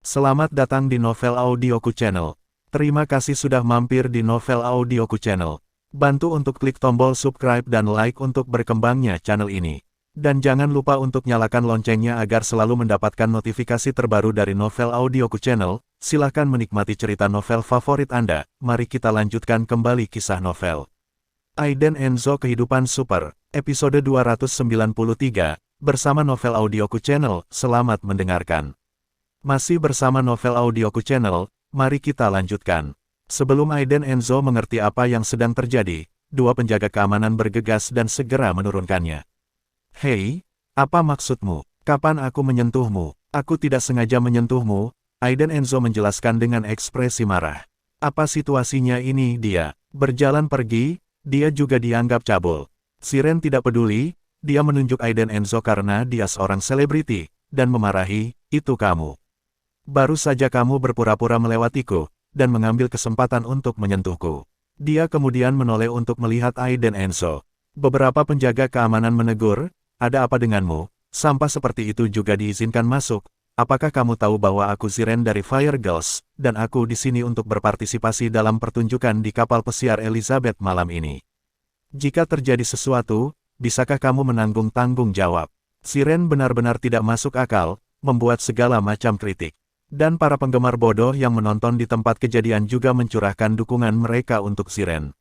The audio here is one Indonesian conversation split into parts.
Selamat datang di Novel Audioku Channel. Terima kasih sudah mampir di Novel Audioku Channel. Bantu untuk klik tombol subscribe dan like untuk berkembangnya channel ini. Dan jangan lupa untuk nyalakan loncengnya agar selalu mendapatkan notifikasi terbaru dari Novel Audioku Channel. Silahkan menikmati cerita novel favorit Anda. Mari kita lanjutkan kembali kisah novel Aiden Enzo Kehidupan Super, episode 293, bersama Novel Audioku Channel. Selamat mendengarkan. Masih bersama Novel Audioku Channel, mari kita lanjutkan. Sebelum Aiden Enzo mengerti apa yang sedang terjadi, dua penjaga keamanan bergegas dan segera menurunkannya. Hei, apa maksudmu? Kapan aku menyentuhmu? Aku tidak sengaja menyentuhmu, Aiden Enzo menjelaskan dengan ekspresi marah. Apa situasinya ini? Dia berjalan pergi, dia juga dianggap cabul. Siren tidak peduli, dia menunjuk Aiden Enzo karena dia seorang selebriti, dan memarahi, itu kamu. Baru saja kamu berpura-pura melewatiku, dan mengambil kesempatan untuk menyentuhku. Dia kemudian menoleh untuk melihat Aiden Enzo. Beberapa penjaga keamanan menegur, ada apa denganmu? Sampah seperti itu juga diizinkan masuk. Apakah kamu tahu bahwa aku Siren dari Fire Girls, dan aku di sini untuk berpartisipasi dalam pertunjukan di kapal pesiar Elizabeth malam ini? Jika terjadi sesuatu, bisakah kamu menanggung tanggung jawab? Siren benar-benar tidak masuk akal, membuat segala macam kritik. Dan para penggemar bodoh yang menonton di tempat kejadian juga mencurahkan dukungan mereka untuk Siren.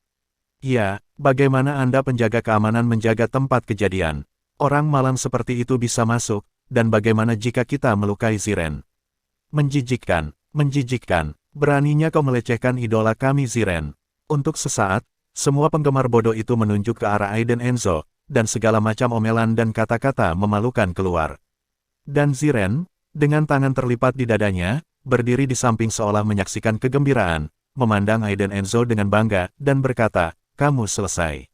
Ya, bagaimana Anda penjaga keamanan menjaga tempat kejadian? Orang malam seperti itu bisa masuk, dan bagaimana jika kita melukai Siren? Menjijikkan, menjijikkan, beraninya kau melecehkan idola kami Siren. Untuk sesaat, semua penggemar bodoh itu menunjuk ke arah Aiden Enzo, dan segala macam omelan dan kata-kata memalukan keluar. Dan Siren, dengan tangan terlipat di dadanya, berdiri di samping seolah menyaksikan kegembiraan, memandang Aiden Enzo dengan bangga, dan berkata, kamu selesai.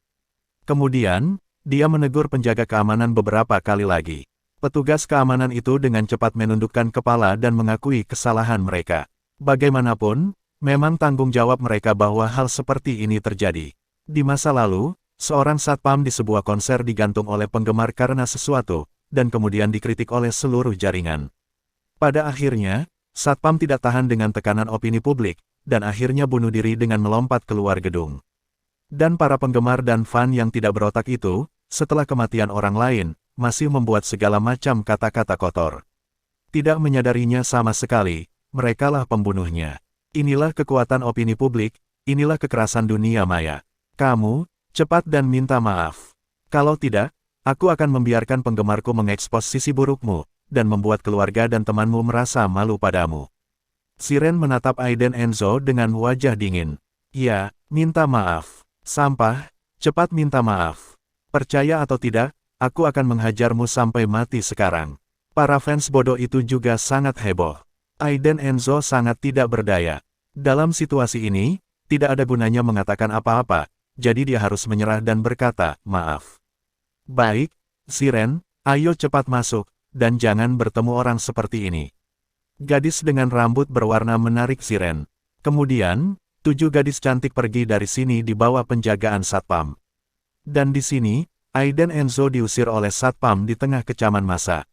Kemudian, dia menegur penjaga keamanan beberapa kali lagi. Petugas keamanan itu dengan cepat menundukkan kepala dan mengakui kesalahan mereka. Bagaimanapun, memang tanggung jawab mereka bahwa hal seperti ini terjadi. Di masa lalu, seorang satpam di sebuah konser digantung oleh penggemar karena sesuatu, dan kemudian dikritik oleh seluruh jaringan. Pada akhirnya, satpam tidak tahan dengan tekanan opini publik, dan akhirnya bunuh diri dengan melompat keluar gedung. Dan para penggemar dan fan yang tidak berotak itu, setelah kematian orang lain, masih membuat segala macam kata-kata kotor. Tidak menyadarinya sama sekali, merekalah pembunuhnya. Inilah kekuatan opini publik, inilah kekerasan dunia maya. Kamu, cepat dan minta maaf. Kalau tidak, aku akan membiarkan penggemarku mengekspos sisi burukmu, dan membuat keluarga dan temanmu merasa malu padamu. Siren menatap Aiden Enzo dengan wajah dingin. Ya, minta maaf. Sampah, cepat minta maaf. Percaya atau tidak, aku akan menghajarmu sampai mati sekarang. Para fans bodoh itu juga sangat heboh. Aiden Enzo sangat tidak berdaya. Dalam situasi ini, tidak ada gunanya mengatakan apa-apa, jadi dia harus menyerah dan berkata, maaf. Baik, Siren, ayo cepat masuk. Dan jangan bertemu orang seperti ini. Gadis dengan rambut berwarna menarik Siren. Kemudian, 7 gadis cantik pergi dari sini di bawah penjagaan satpam. Dan di sini, Aiden Enzo diusir oleh satpam di tengah kecaman massa.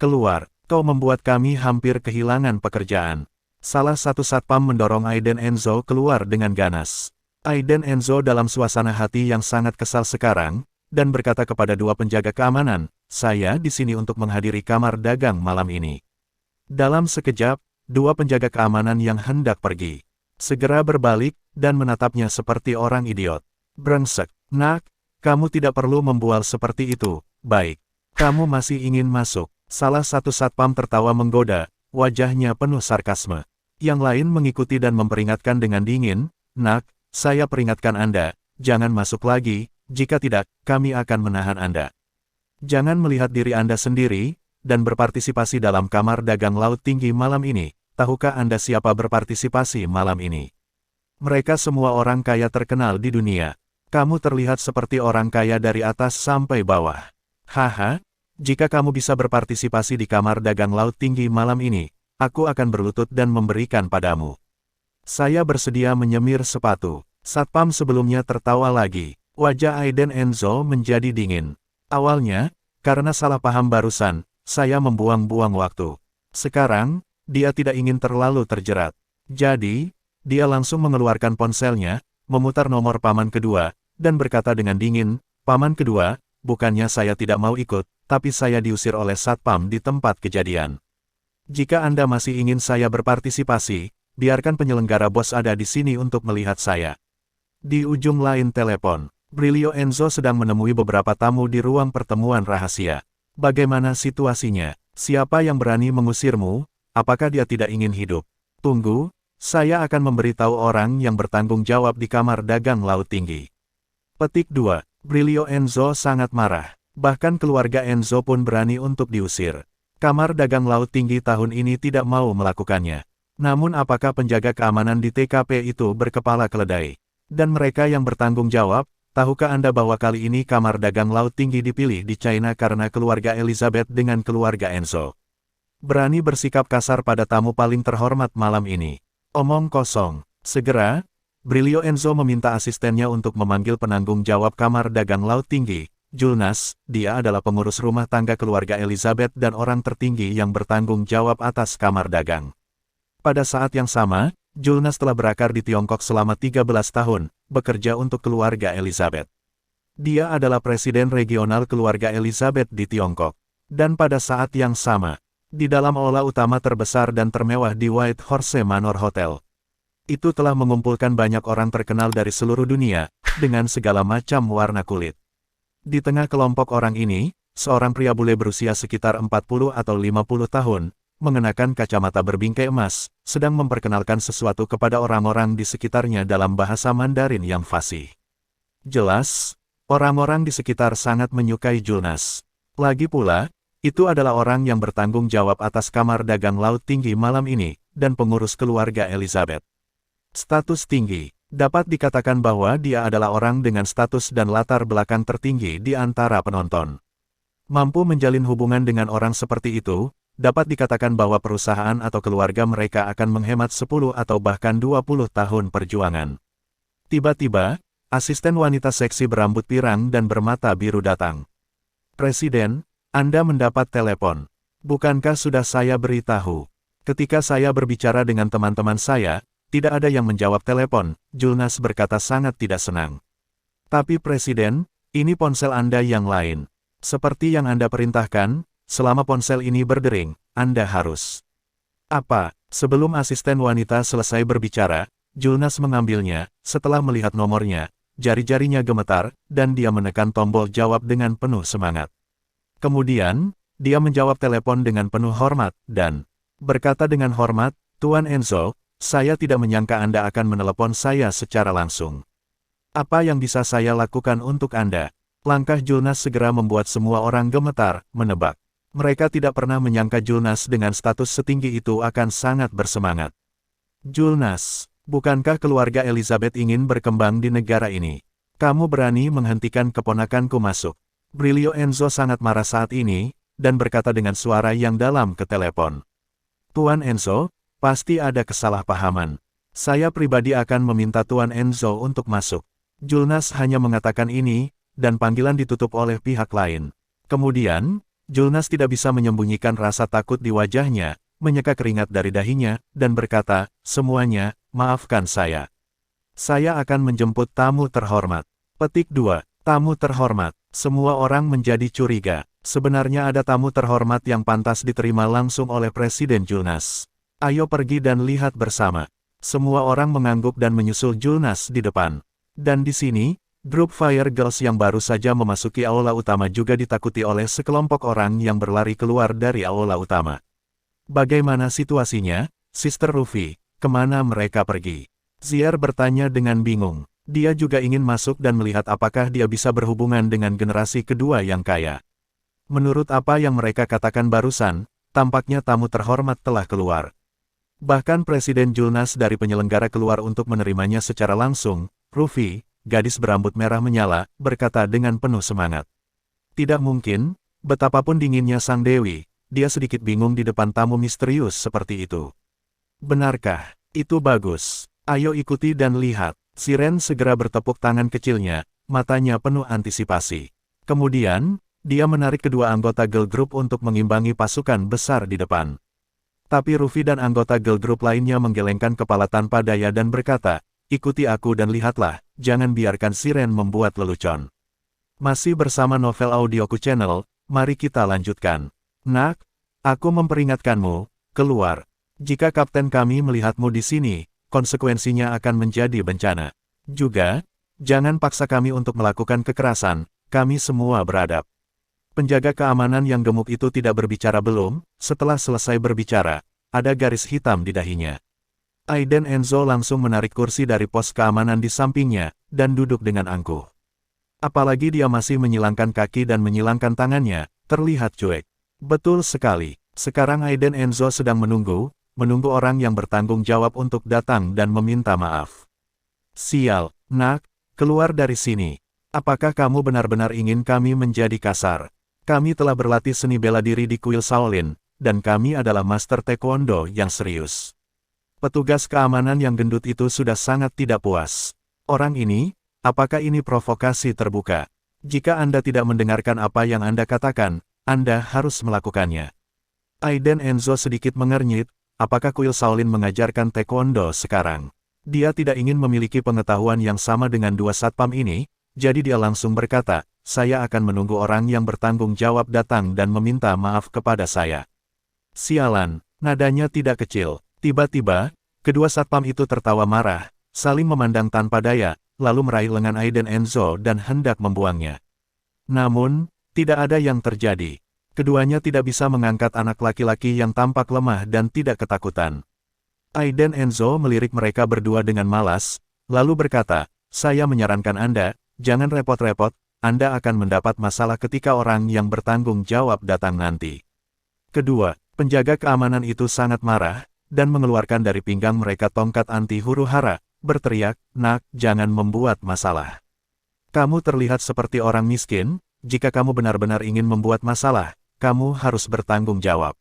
Keluar, kau membuat kami hampir kehilangan pekerjaan. Salah satu satpam mendorong Aiden Enzo keluar dengan ganas. Aiden Enzo dalam suasana hati yang sangat kesal sekarang, dan berkata kepada dua penjaga keamanan, saya di sini untuk menghadiri kamar dagang malam ini. Dalam sekejap, dua penjaga keamanan yang hendak pergi segera berbalik dan menatapnya seperti orang idiot. Brengsek, nak, kamu tidak perlu membual seperti itu. Baik, kamu masih ingin masuk. Salah satu satpam tertawa menggoda, wajahnya penuh sarkasme. Yang lain mengikuti dan memperingatkan dengan dingin, nak, saya peringatkan Anda, jangan masuk lagi, jika tidak, kami akan menahan Anda. Jangan melihat diri Anda sendiri, dan berpartisipasi dalam kamar dagang laut tinggi malam ini. Tahukah Anda siapa berpartisipasi malam ini? Mereka semua orang kaya terkenal di dunia. Kamu terlihat seperti orang kaya dari atas sampai bawah. Haha, jika kamu bisa berpartisipasi di kamar dagang laut tinggi malam ini, aku akan berlutut dan memberikan padamu. Saya bersedia menyemir sepatu. Satpam sebelumnya tertawa lagi. Wajah Aiden Enzo menjadi dingin. Awalnya, karena salah paham barusan, saya membuang-buang waktu. Sekarang, dia tidak ingin terlalu terjerat. Jadi, dia langsung mengeluarkan ponselnya, memutar nomor paman kedua, dan berkata dengan dingin, "Paman kedua, bukannya saya tidak mau ikut, tapi saya diusir oleh Satpam di tempat kejadian. Jika Anda masih ingin saya berpartisipasi, biarkan penyelenggara BOS ada di sini untuk melihat saya." Di ujung lain telepon, Brilio Enzo sedang menemui beberapa tamu di ruang pertemuan rahasia. "Bagaimana situasinya? Siapa yang berani mengusirmu? Apakah dia tidak ingin hidup? Tunggu, saya akan memberitahu orang yang bertanggung jawab di kamar dagang laut tinggi." Petik 2. Brilio Enzo sangat marah. Bahkan keluarga Enzo pun berani untuk diusir. Kamar dagang laut tinggi tahun ini tidak mau melakukannya. Namun apakah penjaga keamanan di TKP itu berkepala keledai? Dan mereka yang bertanggung jawab, tahukah Anda bahwa kali ini kamar dagang laut tinggi dipilih di China karena keluarga Elizabeth dengan keluarga Enzo berani bersikap kasar pada tamu paling terhormat malam ini? Omong kosong. Segera, Brilio Enzo meminta asistennya untuk memanggil penanggung jawab kamar dagang laut tinggi, Jules. Dia adalah pengurus rumah tangga keluarga Elizabeth dan orang tertinggi yang bertanggung jawab atas kamar dagang. Pada saat yang sama, Jules telah berakar di Tiongkok selama 13 tahun, bekerja untuk keluarga Elizabeth. Dia adalah presiden regional keluarga Elizabeth di Tiongkok. Dan pada saat yang sama, di dalam aula utama terbesar dan termewah di White Horse Manor Hotel, itu telah mengumpulkan banyak orang terkenal dari seluruh dunia, dengan segala macam warna kulit. Di tengah kelompok orang ini, seorang pria bule berusia sekitar 40 atau 50 tahun, mengenakan kacamata berbingkai emas, sedang memperkenalkan sesuatu kepada orang-orang di sekitarnya dalam bahasa Mandarin yang fasih. Jelas, orang-orang di sekitar sangat menyukai Jules. Lagi pula, itu adalah orang yang bertanggung jawab atas kamar dagang laut tinggi malam ini, dan pengurus keluarga Elizabeth. Status tinggi. Dapat dikatakan bahwa dia adalah orang dengan status dan latar belakang tertinggi di antara penonton. Mampu menjalin hubungan dengan orang seperti itu, dapat dikatakan bahwa perusahaan atau keluarga mereka akan menghemat 10 atau bahkan 20 tahun perjuangan. Tiba-tiba, asisten wanita seksi berambut pirang dan bermata biru datang. "Presiden, Anda mendapat telepon. Bukankah sudah saya beritahu?" Ketika saya berbicara dengan teman-teman saya, tidak ada yang menjawab telepon, Jules berkata sangat tidak senang. "Tapi Presiden, ini ponsel Anda yang lain. Seperti yang Anda perintahkan, selama ponsel ini berdering, Anda harus..." "Apa?" Sebelum asisten wanita selesai berbicara, Jules mengambilnya. Setelah melihat nomornya, jari-jarinya gemetar, dan dia menekan tombol jawab dengan penuh semangat. Kemudian, dia menjawab telepon dengan penuh hormat, dan berkata dengan hormat, "Tuan Enzo, saya tidak menyangka Anda akan menelepon saya secara langsung. Apa yang bisa saya lakukan untuk Anda?" Langkah Jules segera membuat semua orang gemetar, menebak. Mereka tidak pernah menyangka Jules dengan status setinggi itu akan sangat bersemangat. "Jules, bukankah keluarga Elizabeth ingin berkembang di negara ini? Kamu berani menghentikan keponakanku masuk?" Brilio Enzo sangat marah saat ini, dan berkata dengan suara yang dalam ke telepon. "Tuan Enzo, pasti ada kesalahpahaman. Saya pribadi akan meminta Tuan Enzo untuk masuk." Jules hanya mengatakan ini, dan panggilan ditutup oleh pihak lain. Kemudian, Jules tidak bisa menyembunyikan rasa takut di wajahnya, menyeka keringat dari dahinya, dan berkata, "Semuanya, maafkan saya. Saya akan menjemput tamu terhormat." Petik 2. Tamu terhormat. Semua orang menjadi curiga. Sebenarnya ada tamu terhormat yang pantas diterima langsung oleh Presiden Jules. "Ayo pergi dan lihat bersama." Semua orang mengangguk dan menyusul Jules di depan. Dan di sini, grup Fire Girls yang baru saja memasuki aula utama juga ditakuti oleh sekelompok orang yang berlari keluar dari aula utama. "Bagaimana situasinya, Sister Rufi? Kemana mereka pergi?" Zier bertanya dengan bingung. Dia juga ingin masuk dan melihat apakah dia bisa berhubungan dengan generasi kedua yang kaya. Menurut apa yang mereka katakan barusan, tampaknya tamu terhormat telah keluar. Bahkan Presiden Jules dari penyelenggara keluar untuk menerimanya secara langsung. Rufi, gadis berambut merah menyala, berkata dengan penuh semangat. "Tidak mungkin, betapapun dinginnya Sang Dewi, dia sedikit bingung di depan tamu misterius seperti itu." "Benarkah? Itu bagus. Ayo ikuti dan lihat." Siren segera bertepuk tangan kecilnya, matanya penuh antisipasi. Kemudian, dia menarik kedua anggota girl group untuk mengimbangi pasukan besar di depan. Tapi Ruffy dan anggota girl group lainnya menggelengkan kepala tanpa daya dan berkata, ikuti aku dan lihatlah, jangan biarkan Siren membuat lelucon. Masih bersama Novel Audioku Channel, mari kita lanjutkan. Nak, aku memperingatkanmu, keluar. Jika kapten kami melihatmu di sini, konsekuensinya akan menjadi bencana. Juga, jangan paksa kami untuk melakukan kekerasan, kami semua beradab. Penjaga keamanan yang gemuk itu tidak berbicara belum, setelah selesai berbicara, ada garis hitam di dahinya. Aiden Enzo langsung menarik kursi dari pos keamanan di sampingnya, dan duduk dengan angkuh. Apalagi dia masih menyilangkan kaki dan menyilangkan tangannya, terlihat cuek. Betul sekali, sekarang Aiden Enzo sedang menunggu orang yang bertanggung jawab untuk datang dan meminta maaf. Sial, nak, keluar dari sini. Apakah kamu benar-benar ingin kami menjadi kasar? Kami telah berlatih seni bela diri di kuil Shaolin, dan kami adalah master taekwondo yang serius. Petugas keamanan yang gendut itu sudah sangat tidak puas. Orang ini, apakah ini provokasi terbuka? Jika Anda tidak mendengarkan apa yang Anda katakan, Anda harus melakukannya. Aiden Enzo sedikit mengernyit, apakah kuil Shaolin mengajarkan taekwondo sekarang? Dia tidak ingin memiliki pengetahuan yang sama dengan dua satpam ini, jadi dia langsung berkata, saya akan menunggu orang yang bertanggung jawab datang dan meminta maaf kepada saya. Sialan, nadanya tidak kecil. Tiba-tiba, kedua satpam itu tertawa marah, saling memandang tanpa daya, lalu meraih lengan Aiden Enzo dan hendak membuangnya. Namun, tidak ada yang terjadi. Keduanya tidak bisa mengangkat anak laki-laki yang tampak lemah dan tidak ketakutan. Aiden Enzo melirik mereka berdua dengan malas, lalu berkata, saya menyarankan Anda, jangan repot-repot, Anda akan mendapat masalah ketika orang yang bertanggung jawab datang nanti. Kedua, penjaga keamanan itu sangat marah, dan mengeluarkan dari pinggang mereka tongkat anti huru-hara, berteriak, nak, jangan membuat masalah. Kamu terlihat seperti orang miskin, jika kamu benar-benar ingin membuat masalah, kamu harus bertanggung jawab.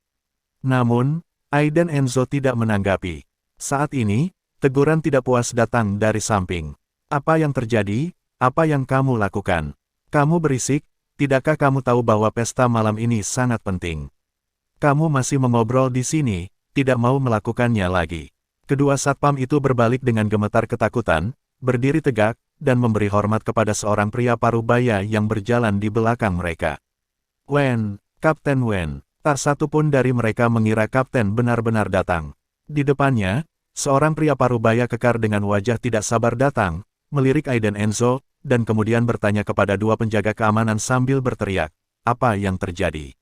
Namun, Aiden Enzo tidak menanggapi. Saat ini, teguran tidak puas datang dari samping. Apa yang terjadi? Apa yang kamu lakukan? Kamu berisik, tidakkah kamu tahu bahwa pesta malam ini sangat penting? Kamu masih mengobrol di sini, tidak mau melakukannya lagi. Kedua satpam itu berbalik dengan gemetar ketakutan, berdiri tegak, dan memberi hormat kepada seorang pria paruh baya yang berjalan di belakang mereka. Wen, Kapten Wen, tak satu pun dari mereka mengira kapten benar-benar datang. Di depannya, seorang pria paruh baya kekar dengan wajah tidak sabar datang, melirik Aiden Enzo, dan kemudian bertanya kepada dua penjaga keamanan sambil berteriak, apa yang terjadi?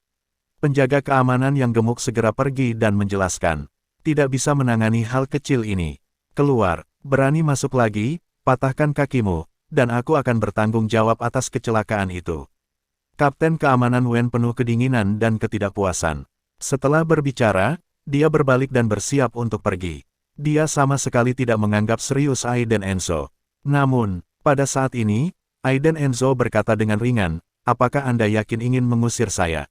Penjaga keamanan yang gemuk segera pergi dan menjelaskan, tidak bisa menangani hal kecil ini. Keluar, berani masuk lagi, patahkan kakimu, dan aku akan bertanggung jawab atas kecelakaan itu. Kapten keamanan Wen penuh kedinginan dan ketidakpuasan. Setelah berbicara, dia berbalik dan bersiap untuk pergi. Dia sama sekali tidak menganggap serius Aiden Enzo. Namun, pada saat ini, Aiden Enzo berkata dengan ringan, apakah Anda yakin ingin mengusir saya?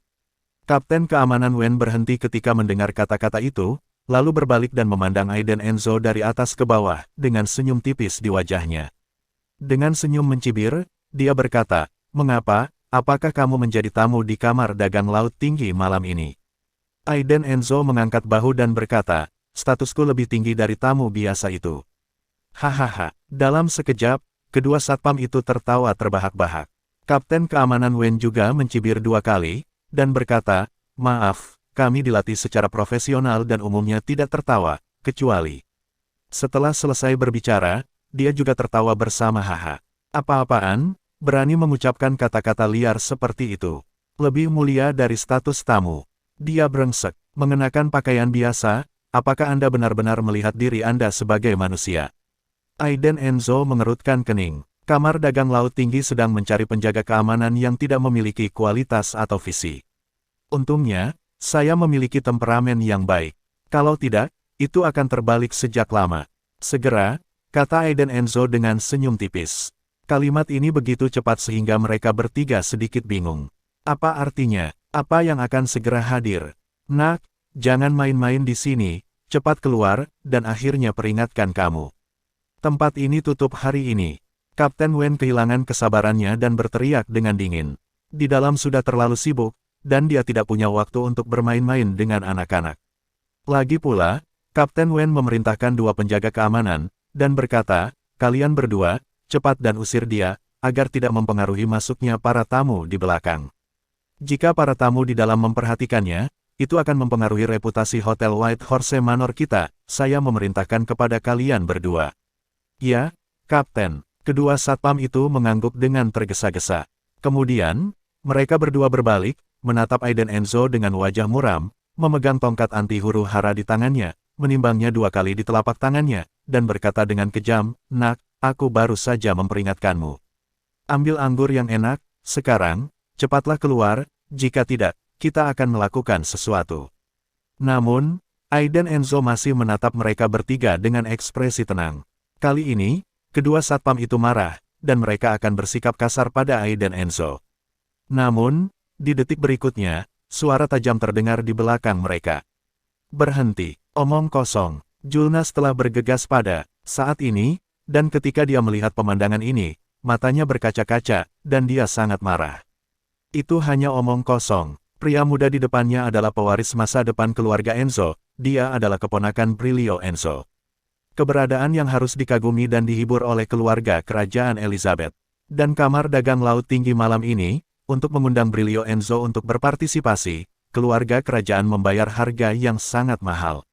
Kapten keamanan Wen berhenti ketika mendengar kata-kata itu, lalu berbalik dan memandang Aiden Enzo dari atas ke bawah, dengan senyum tipis di wajahnya. Dengan senyum mencibir, dia berkata, mengapa, apakah kamu menjadi tamu di kamar dagang laut tinggi malam ini? Aiden Enzo mengangkat bahu dan berkata, statusku lebih tinggi dari tamu biasa itu. Hahaha, dalam sekejap, kedua satpam itu tertawa terbahak-bahak. Kapten keamanan Wen juga mencibir dua kali, dan berkata, maaf, kami dilatih secara profesional dan umumnya tidak tertawa, kecuali. Setelah selesai berbicara, dia juga tertawa bersama haha. Apa-apaan, berani mengucapkan kata-kata liar seperti itu. Lebih mulia dari status tamu. Dia brengsek, mengenakan pakaian biasa, apakah Anda benar-benar melihat diri Anda sebagai manusia? Aiden Enzo mengerutkan kening. Kamar dagang laut tinggi sedang mencari penjaga keamanan yang tidak memiliki kualitas atau visi. Untungnya, saya memiliki temperamen yang baik. Kalau tidak, itu akan terbalik sejak lama. Segera, kata Aiden Enzo dengan senyum tipis. Kalimat ini begitu cepat sehingga mereka bertiga sedikit bingung. Apa artinya? Apa yang akan segera hadir? Nak, jangan main-main di sini, cepat keluar, dan akhirnya peringatkan kamu. Tempat ini tutup hari ini. Kapten Wen kehilangan kesabarannya dan berteriak dengan dingin. Di dalam sudah terlalu sibuk, dan dia tidak punya waktu untuk bermain-main dengan anak-anak. Lagi pula, Kapten Wen memerintahkan dua penjaga keamanan, dan berkata, kalian berdua, cepat dan usir dia, agar tidak mempengaruhi masuknya para tamu di belakang. Jika para tamu di dalam memperhatikannya, itu akan mempengaruhi reputasi Hotel White Horse Manor kita, saya memerintahkan kepada kalian berdua. Ya, Kapten. Kedua satpam itu mengangguk dengan tergesa-gesa. Kemudian, mereka berdua berbalik, menatap Aiden Enzo dengan wajah muram, memegang tongkat anti huru hara di tangannya, menimbangnya 2 kali di telapak tangannya, dan berkata dengan kejam, "Nak, aku baru saja memperingatkanmu. Ambil anggur yang enak, sekarang, cepatlah keluar, jika tidak, kita akan melakukan sesuatu." Namun, Aiden Enzo masih menatap mereka bertiga dengan ekspresi tenang. Kali ini, kedua satpam itu marah, dan mereka akan bersikap kasar pada Aiden Enzo. Namun, di detik berikutnya, suara tajam terdengar di belakang mereka. "Berhenti, omong kosong." Julnas telah bergegas pada saat ini, dan ketika dia melihat pemandangan ini, matanya berkaca-kaca, dan dia sangat marah. Itu hanya omong kosong. Pria muda di depannya adalah pewaris masa depan keluarga Enzo, dia adalah keponakan Brilio Enzo. Keberadaan yang harus dikagumi dan dihibur oleh keluarga kerajaan Elizabeth. Dan kamar dagang laut tinggi malam ini, untuk mengundang Brilio Enzo untuk berpartisipasi, keluarga kerajaan membayar harga yang sangat mahal.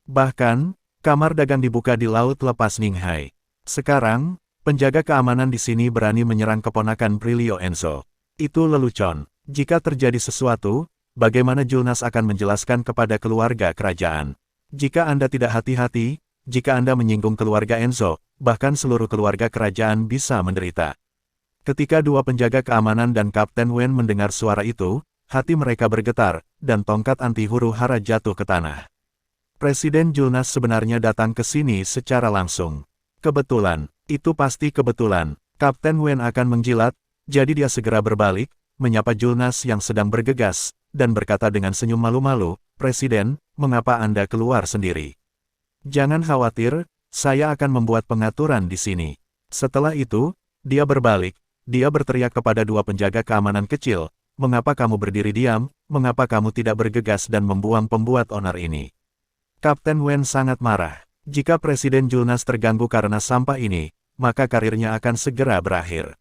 Bahkan, kamar dagang dibuka di Laut Lepas Ninghai. Sekarang, penjaga keamanan di sini berani menyerang keponakan Brilio Enzo. Itu lelucon. Jika terjadi sesuatu, bagaimana Julnas akan menjelaskan kepada keluarga kerajaan? Jika Anda tidak hati-hati, jika Anda menyinggung keluarga Enzo, bahkan seluruh keluarga kerajaan bisa menderita. Ketika dua penjaga keamanan dan Kapten Wen mendengar suara itu, hati mereka bergetar, dan tongkat anti huru hara jatuh ke tanah. Presiden Julnas sebenarnya datang ke sini secara langsung. Kebetulan, itu pasti kebetulan, Kapten Wen akan menjilat, jadi dia segera berbalik, menyapa Julnas yang sedang bergegas, dan berkata dengan senyum malu-malu, "Presiden, mengapa Anda keluar sendiri? Jangan khawatir, saya akan membuat pengaturan di sini." Setelah itu, dia berbalik, dia berteriak kepada dua penjaga keamanan kecil, "Mengapa kamu berdiri diam, mengapa kamu tidak bergegas dan membuang pembuat onar ini?" Kapten Wen sangat marah. Jika Presiden Julnas terganggu karena sampah ini, maka karirnya akan segera berakhir.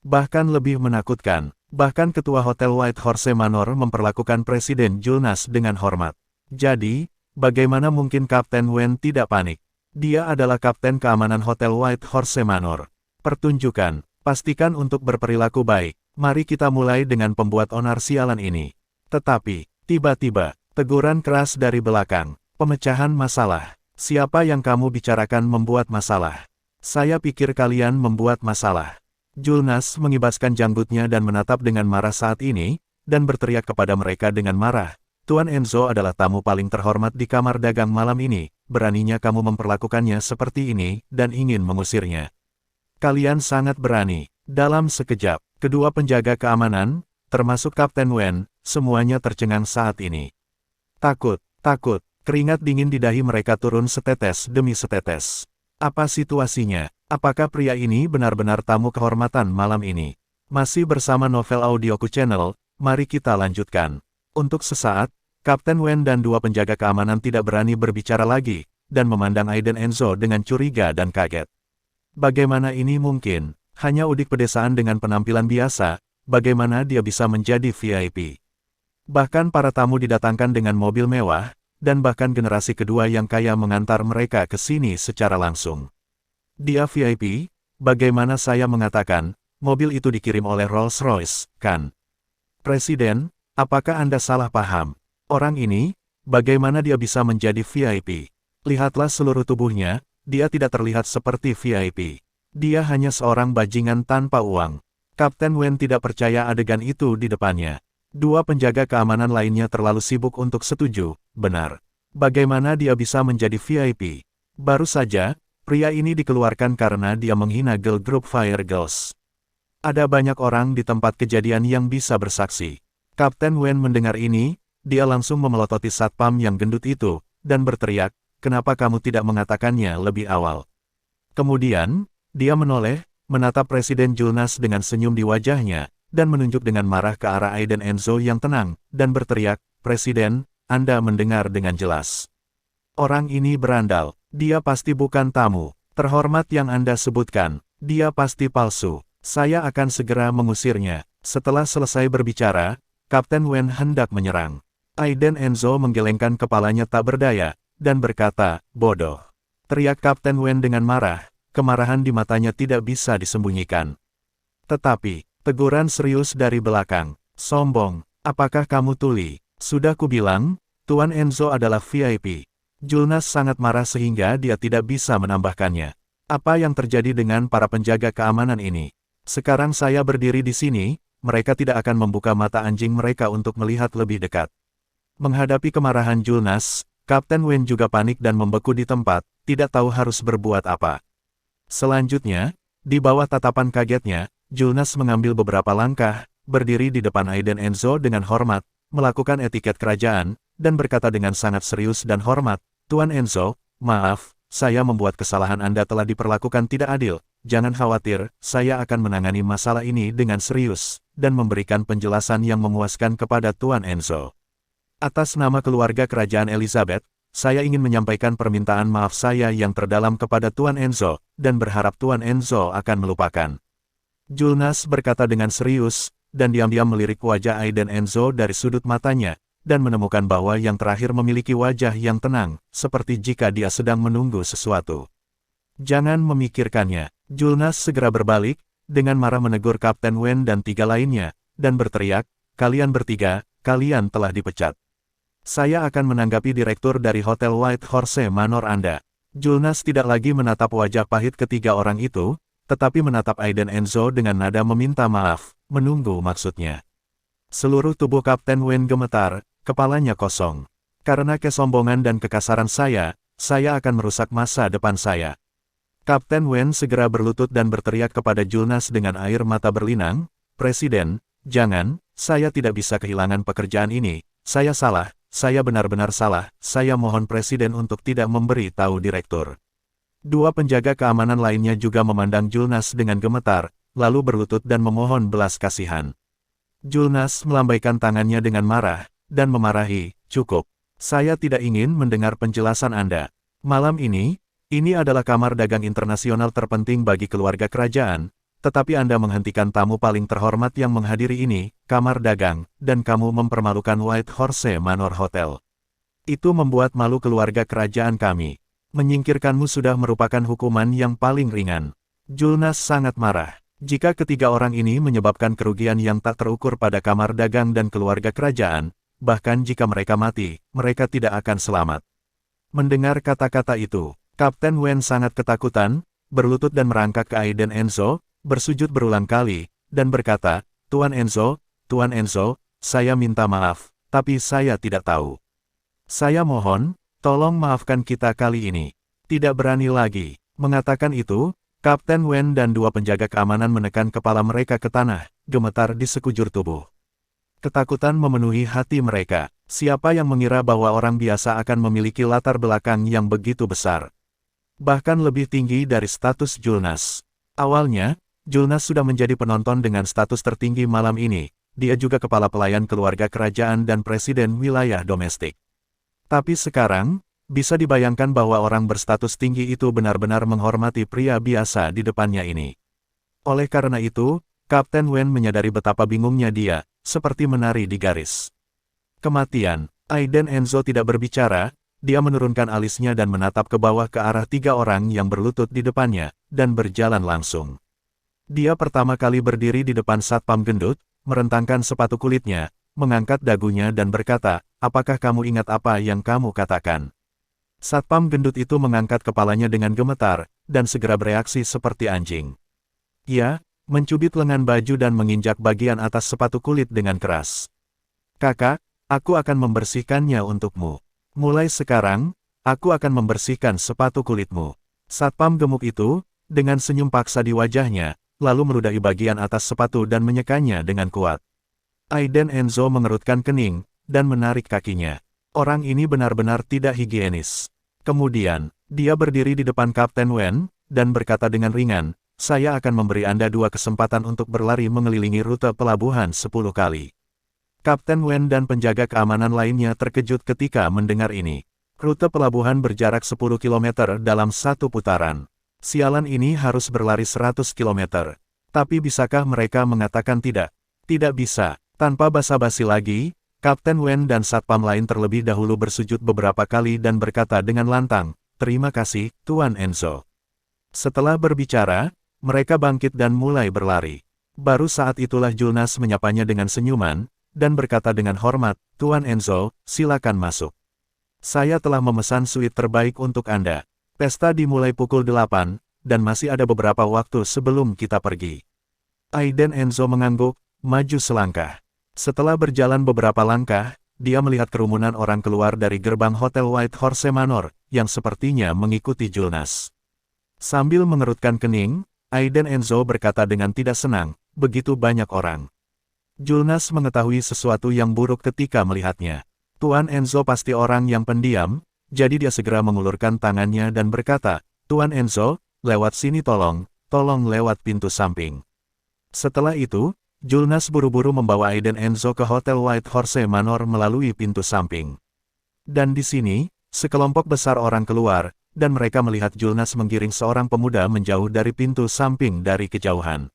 Bahkan lebih menakutkan, bahkan ketua Hotel White Horse Manor memperlakukan Presiden Julnas dengan hormat. Jadi, bagaimana mungkin Kapten Wen tidak panik? Dia adalah kapten keamanan Hotel White Horse Manor. Pertunjukan, pastikan untuk berperilaku baik. Mari kita mulai dengan pembuat onar sialan ini. Tetapi, tiba-tiba, teguran keras dari belakang. Pemecahan masalah. Siapa yang kamu bicarakan membuat masalah? Saya pikir kalian membuat masalah. Julnas mengibaskan janggutnya dan menatap dengan marah saat ini, dan berteriak kepada mereka dengan marah. "Tuan Enzo adalah tamu paling terhormat di kamar dagang malam ini, beraninya kamu memperlakukannya seperti ini, dan ingin mengusirnya. Kalian sangat berani." Dalam sekejap, kedua penjaga keamanan, termasuk Kapten Wen, semuanya tercengang saat ini. Takut, keringat dingin di dahi mereka turun setetes demi setetes. Apa situasinya? Apakah pria ini benar-benar tamu kehormatan malam ini? Masih bersama Novel Audioku Channel, mari kita lanjutkan. Untuk sesaat, Kapten Wen dan dua penjaga keamanan tidak berani berbicara lagi, dan memandang Aiden Enzo dengan curiga dan kaget. Bagaimana ini mungkin? Hanya udik pedesaan dengan penampilan biasa, bagaimana dia bisa menjadi VIP? Bahkan para tamu didatangkan dengan mobil mewah, dan bahkan generasi kedua yang kaya mengantar mereka ke sini secara langsung. Dia VIP? Bagaimana saya mengatakan, mobil itu dikirim oleh Rolls-Royce, kan? Presiden, apakah Anda salah paham? Orang ini, bagaimana dia bisa menjadi VIP? Lihatlah seluruh tubuhnya, dia tidak terlihat seperti VIP. Dia hanya seorang bajingan tanpa uang. Kapten Wen tidak percaya adegan itu di depannya. Dua penjaga keamanan lainnya terlalu sibuk untuk setuju, benar. Bagaimana dia bisa menjadi VIP? Baru saja, pria ini dikeluarkan karena dia menghina girl group Fire Girls. Ada banyak orang di tempat kejadian yang bisa bersaksi. Kapten Wen mendengar ini, dia langsung memelototi satpam yang gendut itu, dan berteriak, "Kenapa kamu tidak mengatakannya lebih awal?" Kemudian, dia menoleh, menatap Presiden Julnas dengan senyum di wajahnya, dan menunjuk dengan marah ke arah Aiden Enzo yang tenang, dan berteriak, "Presiden, Anda mendengar dengan jelas. Orang ini berandal, dia pasti bukan tamu terhormat yang Anda sebutkan, dia pasti palsu. Saya akan segera mengusirnya. Setelah selesai berbicara, Kapten Wen hendak menyerang. Aiden Enzo menggelengkan kepalanya tak berdaya, dan berkata, bodoh. Teriak Kapten Wen dengan marah, kemarahan di matanya tidak bisa disembunyikan. Tetapi, teguran serius dari belakang. Sombong, apakah kamu tuli? Sudah kubilang, Tuan Enzo adalah VIP. Julnas sangat marah sehingga dia tidak bisa menambahkannya. Apa yang terjadi dengan para penjaga keamanan ini? Sekarang saya berdiri di sini, mereka tidak akan membuka mata anjing mereka untuk melihat lebih dekat. Menghadapi kemarahan Julnas, Kapten Wen juga panik dan membeku di tempat, tidak tahu harus berbuat apa. Selanjutnya, di bawah tatapan kagetnya, Julnas mengambil beberapa langkah, berdiri di depan Aiden Enzo dengan hormat, melakukan etiket kerajaan, dan berkata dengan sangat serius dan hormat, Tuan Enzo, maaf, saya membuat kesalahan Anda telah diperlakukan tidak adil. Jangan khawatir, saya akan menangani masalah ini dengan serius, dan memberikan penjelasan yang memuaskan kepada Tuan Enzo. Atas nama keluarga Kerajaan Elizabeth, saya ingin menyampaikan permintaan maaf saya yang terdalam kepada Tuan Enzo, dan berharap Tuan Enzo akan melupakan. Julnas berkata dengan serius, dan diam-diam melirik wajah Aiden Enzo dari sudut matanya, dan menemukan bahwa yang terakhir memiliki wajah yang tenang, seperti jika dia sedang menunggu sesuatu. Jangan memikirkannya. Julnas segera berbalik, dengan marah menegur Kapten Wen dan tiga lainnya, dan berteriak, kalian bertiga, kalian telah dipecat. Saya akan menanggapi direktur dari Hotel White Horse Manor Anda. Julnas tidak lagi menatap wajah pahit ketiga orang itu, tetapi menatap Aiden Enzo dengan nada meminta maaf, menunggu maksudnya. Seluruh tubuh Kapten Wen gemetar, kepalanya kosong. Karena kesombongan dan kekasaran saya akan merusak masa depan saya. Kapten Wen segera berlutut dan berteriak kepada Julnas dengan air mata berlinang, Presiden, jangan, saya tidak bisa kehilangan pekerjaan ini, saya salah, saya benar-benar salah, saya mohon Presiden untuk tidak memberi tahu direktur. Dua penjaga keamanan lainnya juga memandang Julnas dengan gemetar, lalu berlutut dan memohon belas kasihan. Julnas melambaikan tangannya dengan marah, dan memarahi, cukup. Saya tidak ingin mendengar penjelasan Anda. Malam ini adalah kamar dagang internasional terpenting bagi keluarga kerajaan, tetapi Anda menghentikan tamu paling terhormat yang menghadiri ini, kamar dagang, dan kamu mempermalukan White Horse Manor Hotel. Itu membuat malu keluarga kerajaan kami. Menyingkirkanmu sudah merupakan hukuman yang paling ringan. Julnas sangat marah. Jika ketiga orang ini menyebabkan kerugian yang tak terukur pada kamar dagang dan keluarga kerajaan, bahkan jika mereka mati, mereka tidak akan selamat. Mendengar kata-kata itu, Kapten Wen sangat ketakutan, berlutut dan merangkak ke Aiden Enzo, bersujud berulang kali, dan berkata, Tuan Enzo, saya minta maaf, tapi saya tidak tahu. Saya mohon, tolong maafkan kita kali ini. Tidak berani lagi. Mengatakan itu, Kapten Wen dan dua penjaga keamanan menekan kepala mereka ke tanah, gemetar di sekujur tubuh. Ketakutan memenuhi hati mereka. Siapa yang mengira bahwa orang biasa akan memiliki latar belakang yang begitu besar? Bahkan lebih tinggi dari status Julnas. Awalnya, Julnas sudah menjadi penonton dengan status tertinggi malam ini. Dia juga kepala pelayan keluarga kerajaan dan presiden wilayah domestik. Tapi sekarang, bisa dibayangkan bahwa orang berstatus tinggi itu benar-benar menghormati pria biasa di depannya ini. Oleh karena itu, Kapten Wen menyadari betapa bingungnya dia, seperti menari di garis kematian. Aiden Enzo tidak berbicara, dia menurunkan alisnya dan menatap ke bawah ke arah tiga orang yang berlutut di depannya, dan berjalan langsung. Dia pertama kali berdiri di depan satpam gendut, merentangkan sepatu kulitnya, mengangkat dagunya dan berkata, apakah kamu ingat apa yang kamu katakan? Satpam gendut itu mengangkat kepalanya dengan gemetar, dan segera bereaksi seperti anjing. Ia mencubit lengan baju dan menginjak bagian atas sepatu kulit dengan keras. Kakak, aku akan membersihkannya untukmu. Mulai sekarang, aku akan membersihkan sepatu kulitmu. Satpam gemuk itu, dengan senyum paksa di wajahnya, lalu meludahi bagian atas sepatu dan menyekannya dengan kuat. Aiden Enzo mengerutkan kening, dan menarik kakinya. Orang ini benar-benar tidak higienis. Kemudian, dia berdiri di depan Kapten Wen, dan berkata dengan ringan, saya akan memberi Anda 2 kesempatan untuk berlari mengelilingi rute pelabuhan 10 kali. Kapten Wen dan penjaga keamanan lainnya terkejut ketika mendengar ini. Rute pelabuhan berjarak 10 km dalam satu putaran. Sialan ini harus berlari 100 km. Tapi bisakah mereka mengatakan tidak? Tidak bisa. Tanpa basa-basi lagi, Kapten Wen dan satpam lain terlebih dahulu bersujud beberapa kali dan berkata dengan lantang, "Terima kasih, Tuan Enzo." Setelah berbicara, mereka bangkit dan mulai berlari. Baru saat itulah Julnas menyapanya dengan senyuman, dan berkata dengan hormat, "Tuan Enzo, silakan masuk. Saya telah memesan suite terbaik untuk Anda. Pesta dimulai pukul 8, dan masih ada beberapa waktu sebelum kita pergi." Aiden Enzo mengangguk, maju selangkah. Setelah berjalan beberapa langkah, dia melihat kerumunan orang keluar dari gerbang Hotel White Horse Manor, yang sepertinya mengikuti Julnas. Sambil mengerutkan kening, Aiden Enzo berkata dengan tidak senang, "Begitu banyak orang." Julnas mengetahui sesuatu yang buruk ketika melihatnya. Tuan Enzo pasti orang yang pendiam, jadi dia segera mengulurkan tangannya dan berkata, "Tuan Enzo, lewat sini tolong lewat pintu samping." Setelah itu, Julnas buru-buru membawa Aiden Enzo ke Hotel White Horse Manor melalui pintu samping. Dan di sini, sekelompok besar orang keluar, dan mereka melihat Julnas menggiring seorang pemuda menjauh dari pintu samping dari kejauhan.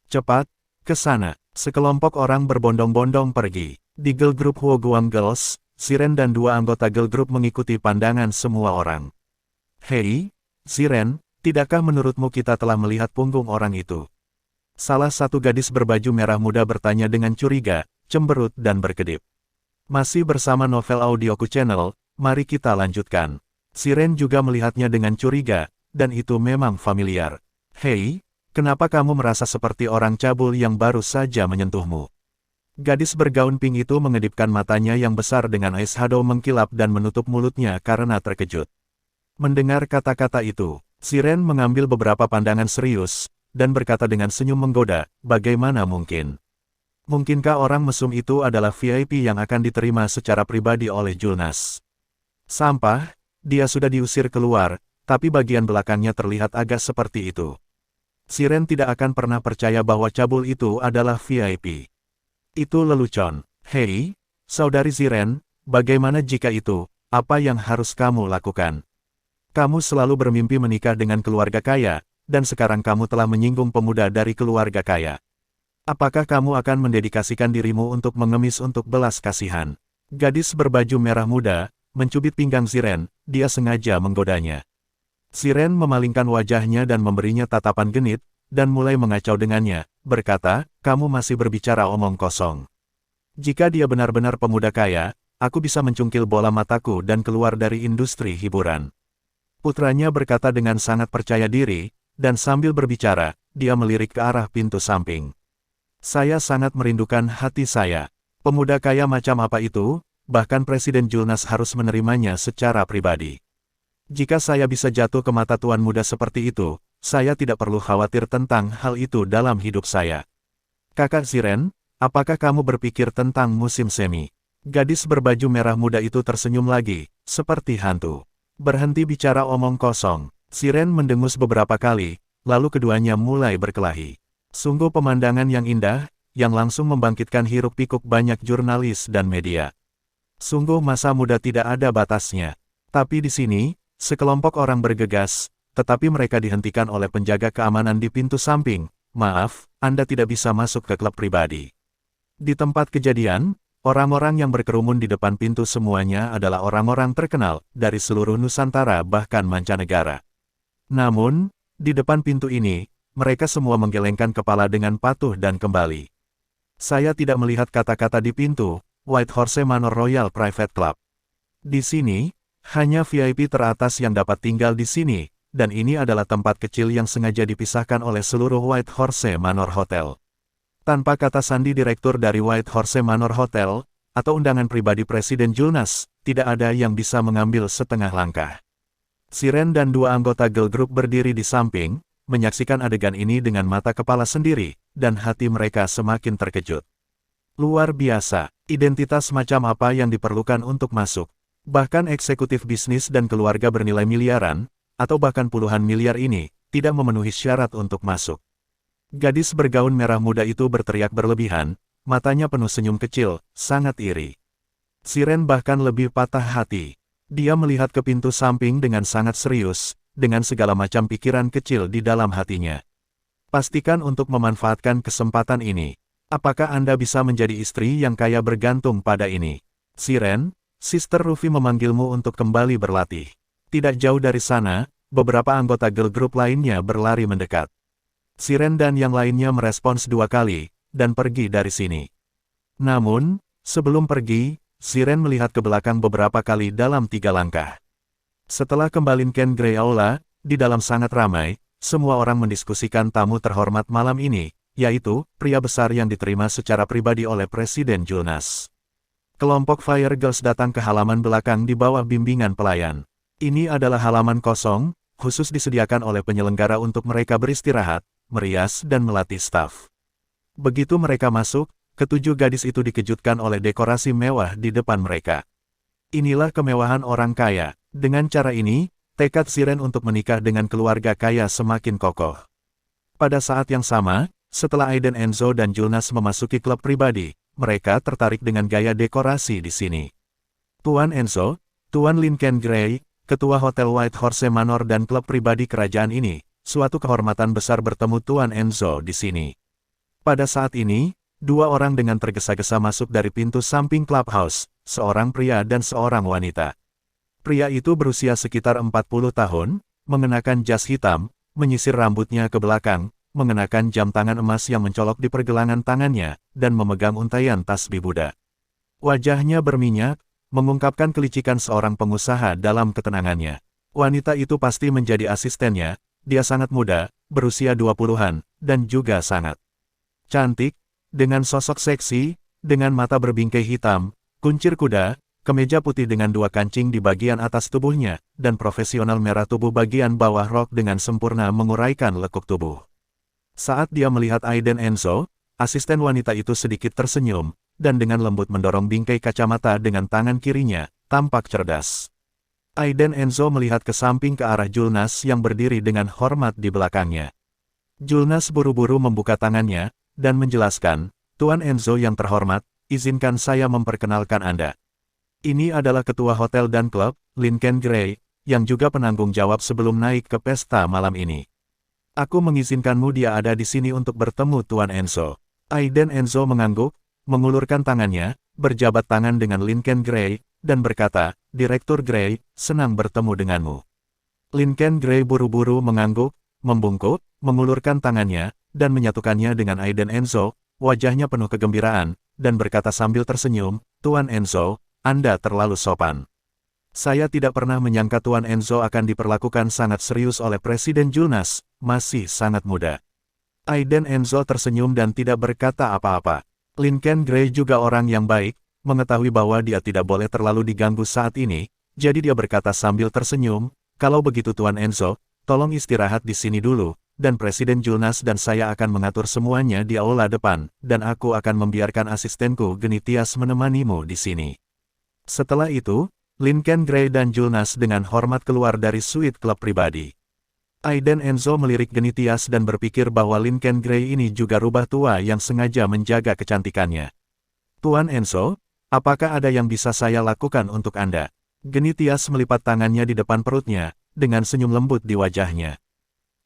"Cepat, ke sana." Sekelompok orang berbondong-bondong pergi. Di girl group Huoguang Girls, Siren dan dua anggota girl group mengikuti pandangan semua orang. "Hei, Siren, tidakkah menurutmu kita telah melihat punggung orang itu?" Salah satu gadis berbaju merah muda bertanya dengan curiga, cemberut dan berkedip. Masih bersama Novel Audioku Channel, mari kita lanjutkan. Siren juga melihatnya dengan curiga, dan itu memang familiar. "Hei, kenapa kamu merasa seperti orang cabul yang baru saja menyentuhmu?" Gadis bergaun pink itu mengedipkan matanya yang besar dengan eyeshadow mengkilap dan menutup mulutnya karena terkejut. Mendengar kata-kata itu, Siren mengambil beberapa pandangan serius, dan berkata dengan senyum menggoda, "Bagaimana mungkin? Mungkinkah orang mesum itu adalah VIP yang akan diterima secara pribadi oleh Julnas? Sampah, dia sudah diusir keluar, tapi bagian belakangnya terlihat agak seperti itu." Siren tidak akan pernah percaya bahwa cabul itu adalah VIP. Itu lelucon. "Hei, saudari Siren, bagaimana jika itu, apa yang harus kamu lakukan? Kamu selalu bermimpi menikah dengan keluarga kaya, dan sekarang kamu telah menyinggung pemuda dari keluarga kaya. Apakah kamu akan mendedikasikan dirimu untuk mengemis untuk belas kasihan?" Gadis berbaju merah muda mencubit pinggang Siren, dia sengaja menggodanya. Siren memalingkan wajahnya dan memberinya tatapan genit, dan mulai mengacau dengannya, berkata, "Kamu masih berbicara omong kosong. Jika dia benar-benar pemuda kaya, aku bisa mencungkil bola mataku dan keluar dari industri hiburan." Putranya berkata dengan sangat percaya diri, dan sambil berbicara, dia melirik ke arah pintu samping. "Saya sangat merindukan hati saya. Pemuda kaya macam apa itu, bahkan Presiden Julnas harus menerimanya secara pribadi. Jika saya bisa jatuh ke mata tuan muda seperti itu, saya tidak perlu khawatir tentang hal itu dalam hidup saya." "Kakak Siren, apakah kamu berpikir tentang musim semi?" Gadis berbaju merah muda itu tersenyum lagi, seperti hantu. "Berhenti bicara omong kosong." Siren mendengus beberapa kali, lalu keduanya mulai berkelahi. Sungguh pemandangan yang indah, yang langsung membangkitkan hiruk-pikuk banyak jurnalis dan media. Sungguh masa muda tidak ada batasnya. Tapi di sini, sekelompok orang bergegas, tetapi mereka dihentikan oleh penjaga keamanan di pintu samping. "Maaf, Anda tidak bisa masuk ke klub pribadi." Di tempat kejadian, orang-orang yang berkerumun di depan pintu semuanya adalah orang-orang terkenal dari seluruh Nusantara bahkan mancanegara. Namun, di depan pintu ini, mereka semua menggelengkan kepala dengan patuh dan kembali. "Saya tidak melihat kata-kata di pintu, White Horse Manor Royal Private Club. Di sini, hanya VIP teratas yang dapat tinggal di sini, dan ini adalah tempat kecil yang sengaja dipisahkan oleh seluruh White Horse Manor Hotel." Tanpa kata sandi direktur dari White Horse Manor Hotel, atau undangan pribadi Presiden Julnas, tidak ada yang bisa mengambil setengah langkah. Siren dan dua anggota girl group berdiri di samping, menyaksikan adegan ini dengan mata kepala sendiri, dan hati mereka semakin terkejut. Luar biasa, identitas macam apa yang diperlukan untuk masuk. Bahkan eksekutif bisnis dan keluarga bernilai miliaran, atau bahkan puluhan miliar ini, tidak memenuhi syarat untuk masuk. Gadis bergaun merah muda itu berteriak berlebihan, matanya penuh senyum kecil, sangat iri. Siren bahkan lebih patah hati. Dia melihat ke pintu samping dengan sangat serius, dengan segala macam pikiran kecil di dalam hatinya. Pastikan untuk memanfaatkan kesempatan ini. Apakah Anda bisa menjadi istri yang kaya bergantung pada ini? Siren, Sister Ruffy memanggilmu untuk kembali berlatih. Tidak jauh dari sana, beberapa anggota girl group lainnya berlari mendekat. Siren dan yang lainnya merespons 2 kali, dan pergi dari sini. Namun, sebelum pergi, Siren melihat ke belakang beberapa kali dalam 3 langkah. Setelah kembali Ken Grey Aula, di dalam sangat ramai, semua orang mendiskusikan tamu terhormat malam ini, yaitu pria besar yang diterima secara pribadi oleh Presiden Julnas. Kelompok Fire Girls datang ke halaman belakang di bawah bimbingan pelayan. Ini adalah halaman kosong, khusus disediakan oleh penyelenggara untuk mereka beristirahat, merias dan melatih staf. Begitu mereka masuk, ketujuh gadis itu dikejutkan oleh dekorasi mewah di depan mereka. Inilah kemewahan orang kaya. Dengan cara ini, tekad Siren untuk menikah dengan keluarga kaya semakin kokoh. Pada saat yang sama, setelah Aiden Enzo dan Julnas memasuki klub pribadi, mereka tertarik dengan gaya dekorasi di sini. Tuan Enzo, Tuan Lin Ken Grey, Ketua Hotel White Horse Manor dan klub pribadi kerajaan ini, suatu kehormatan besar bertemu Tuan Enzo di sini. Pada saat ini, 2 orang dengan tergesa-gesa masuk dari pintu samping clubhouse, seorang pria dan seorang wanita. Pria itu berusia sekitar 40 tahun, mengenakan jas hitam, menyisir rambutnya ke belakang, mengenakan jam tangan emas yang mencolok di pergelangan tangannya, dan memegang untaian tasbih Buddha. Wajahnya berminyak, mengungkapkan kelicikan seorang pengusaha dalam ketenangannya. Wanita itu pasti menjadi asistennya, dia sangat muda, berusia 20-an, dan juga sangat cantik, dengan sosok seksi, dengan mata berbingkai hitam, kuncir kuda, kemeja putih dengan 2 kancing di bagian atas tubuhnya, dan profesional merah tubuh bagian bawah rok dengan sempurna menguraikan lekuk tubuh. Saat dia melihat Aiden Enzo, asisten wanita itu sedikit tersenyum, dan dengan lembut mendorong bingkai kacamata dengan tangan kirinya, tampak cerdas. Aiden Enzo melihat ke samping ke arah Julnas yang berdiri dengan hormat di belakangnya. Julnas buru-buru membuka tangannya, dan menjelaskan, Tuan Enzo yang terhormat, izinkan saya memperkenalkan Anda. Ini adalah ketua hotel dan klub, Lin Ken Grey, yang juga penanggung jawab sebelum naik ke pesta malam ini. Aku mengizinkanmu dia ada di sini untuk bertemu Tuan Enzo. Aiden Enzo mengangguk, mengulurkan tangannya, berjabat tangan dengan Lin Ken Grey, dan berkata, Direktur Grey, senang bertemu denganmu. Lin Ken Grey buru-buru mengangguk, membungkuk, mengulurkan tangannya, dan menyatukannya dengan Aiden Enzo, wajahnya penuh kegembiraan, dan berkata sambil tersenyum, Tuan Enzo, Anda terlalu sopan. Saya tidak pernah menyangka Tuan Enzo akan diperlakukan sangat serius oleh Presiden Julnas, masih sangat muda. Aiden Enzo tersenyum dan tidak berkata apa-apa. Lin Ken Grey juga orang yang baik, mengetahui bahwa dia tidak boleh terlalu diganggu saat ini, jadi dia berkata sambil tersenyum, kalau begitu Tuan Enzo, tolong istirahat di sini dulu, dan Presiden Julnas dan saya akan mengatur semuanya di aula depan, dan aku akan membiarkan asistenku Genitias menemanimu di sini. Setelah itu, Lin Ken Grey dan Julnas dengan hormat keluar dari suite klub pribadi. Aiden Enzo melirik Genitias dan berpikir bahwa Lin Ken Grey ini juga rubah tua yang sengaja menjaga kecantikannya. Tuan Enzo, apakah ada yang bisa saya lakukan untuk Anda? Genitias melipat tangannya di depan perutnya, dengan senyum lembut di wajahnya.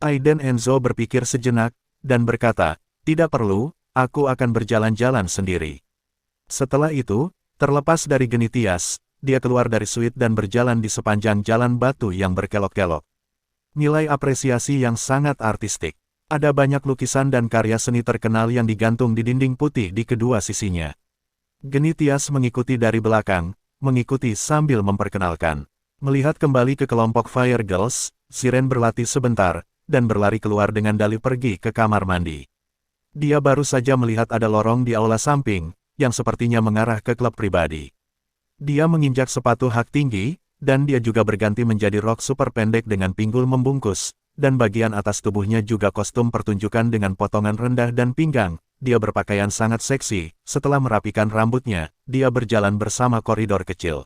Aiden Enzo berpikir sejenak, dan berkata, tidak perlu, aku akan berjalan-jalan sendiri. Setelah itu, terlepas dari Genitias, dia keluar dari suite dan berjalan di sepanjang jalan batu yang berkelok-kelok. Nilai apresiasi yang sangat artistik. Ada banyak lukisan dan karya seni terkenal yang digantung di dinding putih di kedua sisinya. Genitias mengikuti dari belakang, mengikuti sambil memperkenalkan. Melihat kembali ke kelompok Fire Girls, Siren berlatih sebentar, dan berlari keluar dengan dalih pergi ke kamar mandi. Dia baru saja melihat ada lorong di aula samping, yang sepertinya mengarah ke klub pribadi. Dia menginjak sepatu hak tinggi, dan dia juga berganti menjadi rok super pendek dengan pinggul membungkus, dan bagian atas tubuhnya juga kostum pertunjukan dengan potongan rendah dan pinggang. Dia berpakaian sangat seksi, setelah merapikan rambutnya, dia berjalan bersama koridor kecil.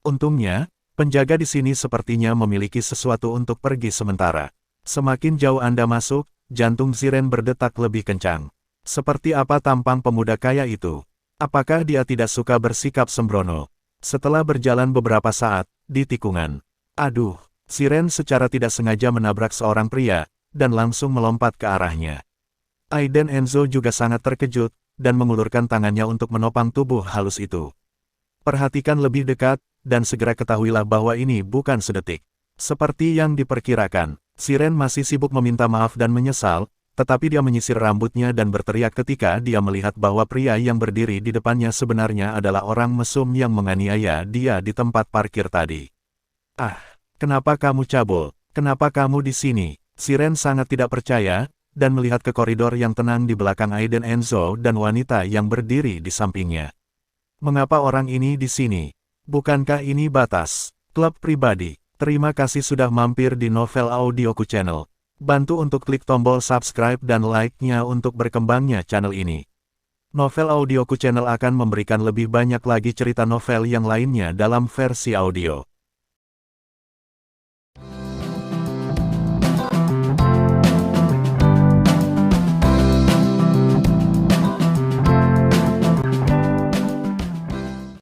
Untungnya, penjaga di sini sepertinya memiliki sesuatu untuk pergi sementara. Semakin jauh Anda masuk, jantung Siren berdetak lebih kencang. Seperti apa tampang pemuda kaya itu? Apakah dia tidak suka bersikap sembrono? Setelah berjalan beberapa saat, di tikungan. Aduh, Siren secara tidak sengaja menabrak seorang pria, dan langsung melompat ke arahnya. Aiden Enzo juga sangat terkejut, dan mengulurkan tangannya untuk menopang tubuh halus itu. Perhatikan lebih dekat, dan segera ketahuilah bahwa ini bukan sedetik. Seperti yang diperkirakan, Siren masih sibuk meminta maaf dan menyesal, tetapi dia menyisir rambutnya dan berteriak ketika dia melihat bahwa pria yang berdiri di depannya sebenarnya adalah orang mesum yang menganiaya dia di tempat parkir tadi. Ah, kenapa kamu cabul? Kenapa kamu di sini? Siren sangat tidak percaya, dan melihat ke koridor yang tenang di belakang Aiden Enzo dan wanita yang berdiri di sampingnya. Mengapa orang ini di sini? Bukankah ini batas? Klub pribadi. Terima kasih sudah mampir di Novel Audioku Channel. Bantu untuk klik tombol subscribe dan like-nya untuk berkembangnya channel ini. Novel Audioku Channel akan memberikan lebih banyak lagi cerita novel yang lainnya dalam versi audio.